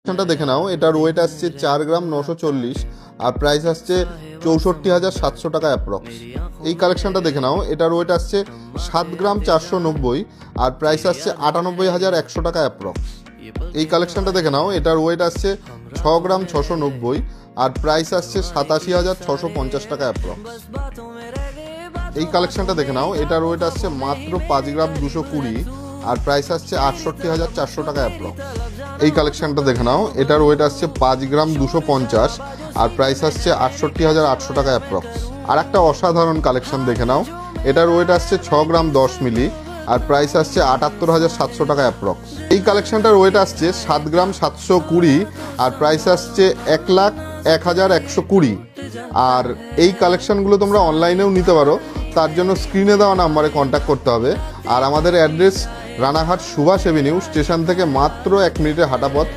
কালেকশনটা দেখে নাও। এটার ওয়েট আসছে 4 গ্রাম 940 আর প্রাইস আসছে 64,700 টাকা অ্যাপ্রক্স। এই কালেকশনটা দেখে নাও। এটার ওয়েট আসছে 7 গ্রাম 490 আর প্রাইস আসছে 98,100 টাকা অ্যাপ্রক্স। এই কালেকশনটা দেখে নাও। এটার ওয়েট আসছে 6 গ্রাম 690 আর প্রাইস আসছে 87,650 টাকা অ্যাপ্রক্স। এই কালেকশনটা দেখে নাও। এটার ওয়েট আসছে মাত্র 5 গ্রাম 220 আর প্রাইস আসছে 68,400 টাকা অ্যাপ্রক্স। এই কালেকশনটা দেখে নাও। এটার ওয়েট আসছে 5 গ্রাম 250 আর প্রাইস আসছে 68,800 টাকা অ্যাপ্রক্স। আর একটা অসাধারণ কালেকশন দেখে নাও। এটার ওয়েট আসছে 6 গ্রাম 10 মিলি আর প্রাইস আসছে 78,700 টাকা অ্যাপ্রক্স। এই কালেকশনটার ওয়েট আসছে 7 গ্রাম 720 আর প্রাইস আসছে 1,01,120। আর এই কালেকশনগুলো তোমরা অনলাইনেও নিতে পারো, তার জন্য স্ক্রিনে দেওয়া নাম্বারে কন্ট্যাক্ট করতে হবে। আর আমাদের address Ranaghat Subhash avenue, station থেকে মাত্র 1 মিনিটের হাঁটা পথ।